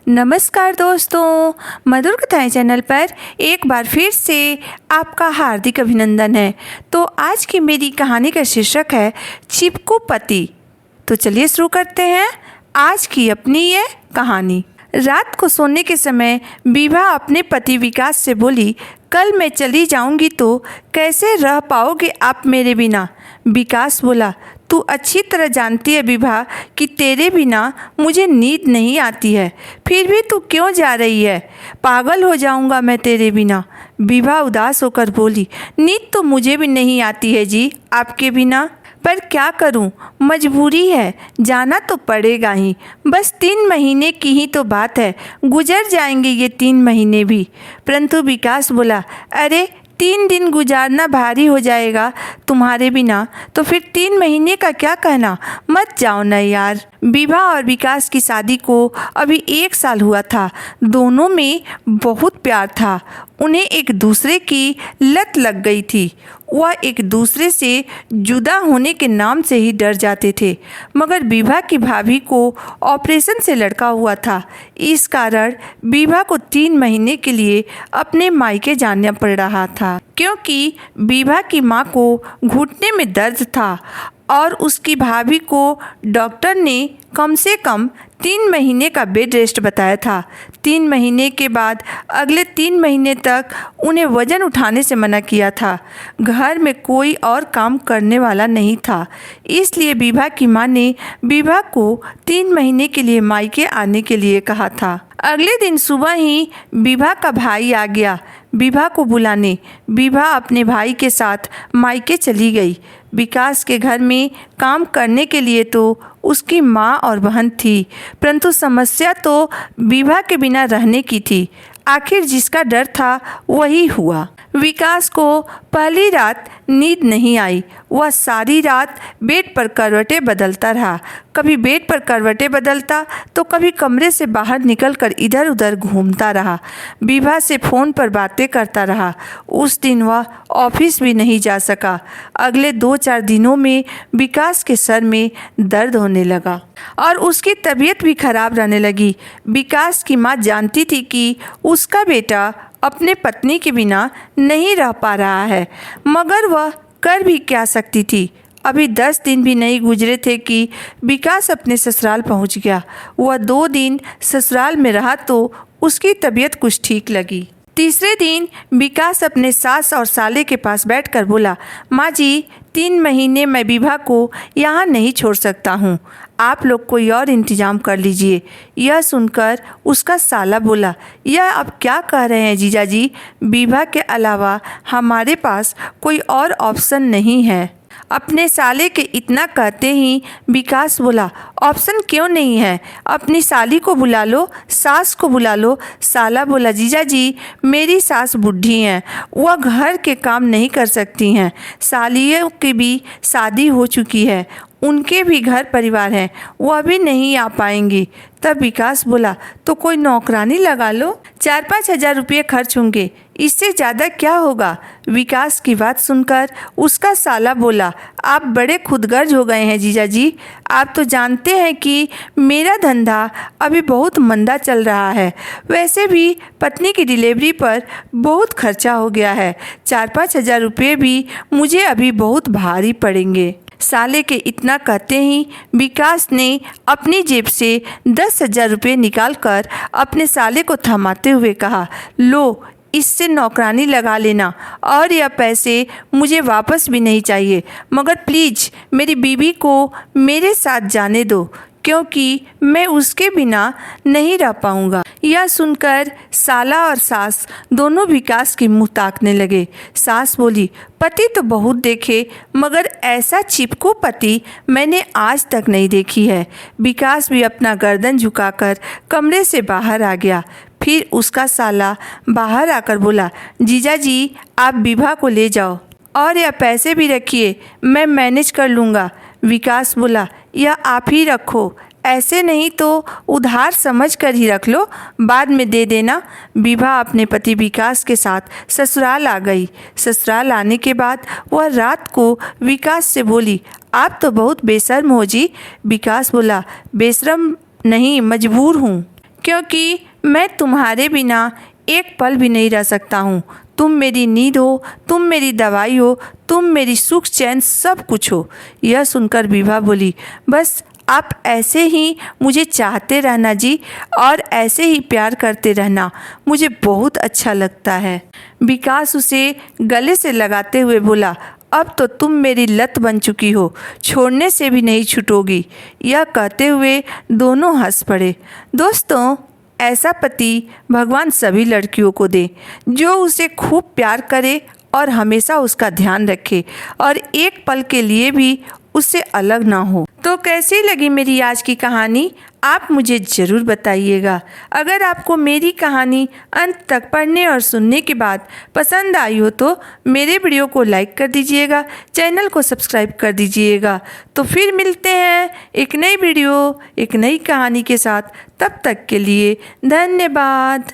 नमस्कार दोस्तों, मधुर कथाएं चैनल पर एक बार फिर से आपका हार्दिक अभिनंदन है। तो आज की मेरी कहानी का शीर्षक है चिपकू पति। तो चलिए शुरू करते हैं आज की अपनी ये कहानी। रात को सोने के समय विभा अपने पति विकास से बोली, कल मैं चली जाऊंगी तो कैसे रह पाओगे आप मेरे बिना। विकास बोला, तू अच्छी तरह जानती है विभा कि तेरे बिना मुझे नींद नहीं आती है, फिर भी तू क्यों जा रही है। पागल हो जाऊंगा मैं तेरे बिना। विभा उदास होकर बोली, नींद तो मुझे भी नहीं आती है जी आपके बिना, पर क्या करूं, मजबूरी है, जाना तो पड़ेगा ही। बस 3 महीने की ही तो बात है, गुजर जाएंगे ये 3 महीने भी। परंतु विकास बोला, अरे 3 दिन गुजारना भारी हो जाएगा तुम्हारे बिना, तो फिर 3 महीने का क्या कहना, मत जाओ ना यार। विभा और विकास की शादी को अभी 1 साल हुआ था। दोनों में बहुत प्यार था, उन्हें एक दूसरे की लत लग गई थी। वह एक दूसरे से जुदा होने के नाम से ही डर जाते थे। मगर विभा की भाभी को ऑपरेशन से लड़का हुआ था, इस कारण विभा को 3 महीने के लिए अपने मायके जाना पड़ रहा था, क्योंकि विभा की मां को घुटने में दर्द था और उसकी भाभी को डॉक्टर ने कम से कम 3 महीने का बेड रेस्ट बताया था। 3 महीने के बाद अगले 3 महीने तक उन्हें वजन उठाने से मना किया था। घर में कोई और काम करने वाला नहीं था, इसलिए विभा की मां ने विभा को 3 महीने के लिए मायके आने के लिए कहा था। अगले दिन सुबह ही विभा का भाई आ गया विभा को बुलाने। विभा अपने भाई के साथ मायके चली गई। विकास के घर में काम करने के लिए तो उसकी माँ और बहन थी, परंतु समस्या तो विभा के बिना रहने की थी। आखिर जिसका डर था वही हुआ। विकास को पहली रात नींद नहीं आई। वह सारी रात बेड पर करवटें बदलता रहा। कभी बेड पर करवटें बदलता तो कभी कमरे से बाहर निकलकर इधर उधर घूमता रहा। विभा से फ़ोन पर बातें करता रहा। उस दिन वह ऑफिस भी नहीं जा सका। अगले 2-4 दिनों में विकास के सर में दर्द होने लगा और उसकी तबीयत भी खराब रहने लगी। विकास की माँ जानती थी कि उसका बेटा अपने पत्नी के बिना नहीं रह पा रहा है, मगर वह कर भी क्या सकती थी। अभी 10 दिन भी नहीं गुजरे थे कि विकास अपने ससुराल पहुंच गया। वह 2 दिन ससुराल में रहा तो उसकी तबीयत कुछ ठीक लगी। तीसरे दिन विकास अपने सास और साले के पास बैठकर बोला, माँ जी 3 महीने मैं विभा को यहाँ नहीं छोड़ सकता हूँ, आप लोग कोई और इंतजाम कर लीजिए। यह सुनकर उसका साला बोला, यह आप क्या कह रहे हैं जीजा जी, विभा के अलावा हमारे पास कोई और ऑप्शन नहीं है। अपने साले के इतना कहते ही विकास बोला, ऑप्शन क्यों नहीं है, अपनी साली को बुला लो, सास को बुला लो। साला बोला, जीजा जी मेरी सास बूढ़ी हैं, वह घर के काम नहीं कर सकती हैं। सालियों की भी शादी हो चुकी है, उनके भी घर परिवार हैं, वह भी नहीं आ पाएंगी। तब विकास बोला, तो कोई नौकरानी लगा लो, 4-5 हज़ार रुपये खर्च होंगे, इससे ज़्यादा क्या होगा। विकास की बात सुनकर उसका साला बोला, आप बड़े खुदगर्ज हो गए हैं जीजा जी, आप तो जानते हैं कि मेरा धंधा अभी बहुत मंदा चल रहा है, वैसे भी पत्नी की डिलीवरी पर बहुत खर्चा हो गया है, 4-5 हज़ार रुपये भी मुझे अभी बहुत भारी पड़ेंगे। साले के इतना कहते ही विकास ने अपनी जेब से 10,000 रुपये निकालकर अपने साले को थमाते हुए कहा, लो इससे नौकरानी लगा लेना और यह पैसे मुझे वापस भी नहीं चाहिए, मगर प्लीज़ मेरी बीवी को मेरे साथ जाने दो, क्योंकि मैं उसके बिना नहीं रह पाऊंगा। यह सुनकर साला और सास दोनों विकास की मुंह ताकने लगे। सास बोली, पति तो बहुत देखे, मगर ऐसा चिपकू पति मैंने आज तक नहीं देखी है। विकास भी अपना गर्दन झुकाकर कमरे से बाहर आ गया। फिर उसका साला बाहर आकर बोला, जीजा जी आप विभा को ले जाओ और यह पैसे भी रखिए, मैं मैनेज कर लूँगा। विकास बोला, यह आप ही रखो, ऐसे नहीं तो उधार समझ कर ही रख लो, बाद में दे देना। विभा अपने पति विकास के साथ ससुराल आ गई। ससुराल आने के बाद वह रात को विकास से बोली, आप तो बहुत बेशर्म हो जी। विकास बोला, बेशर्म नहीं, मजबूर हूँ, क्योंकि मैं तुम्हारे बिना एक पल भी नहीं रह सकता हूँ। तुम मेरी नींद हो, तुम मेरी दवाई हो, तुम मेरी सुख चैन सब कुछ हो। यह सुनकर विभा बोली, बस आप ऐसे ही मुझे चाहते रहना जी, और ऐसे ही प्यार करते रहना, मुझे बहुत अच्छा लगता है। विकास उसे गले से लगाते हुए बोला, अब तो तुम मेरी लत बन चुकी हो, छोड़ने से भी नहीं छूटोगी। यह कहते हुए दोनों हंस पड़े। दोस्तों, ऐसा पति भगवान सभी लड़कियों को दे जो उसे खूब प्यार करे और हमेशा उसका ध्यान रखे और एक पल के लिए भी उससे अलग ना हो। तो कैसी लगी मेरी आज की कहानी, आप मुझे ज़रूर बताइएगा। अगर आपको मेरी कहानी अंत तक पढ़ने और सुनने के बाद पसंद आई हो तो मेरे वीडियो को लाइक कर दीजिएगा, चैनल को सब्सक्राइब कर दीजिएगा। तो फिर मिलते हैं एक नई वीडियो, एक नई कहानी के साथ। तब तक के लिए धन्यवाद।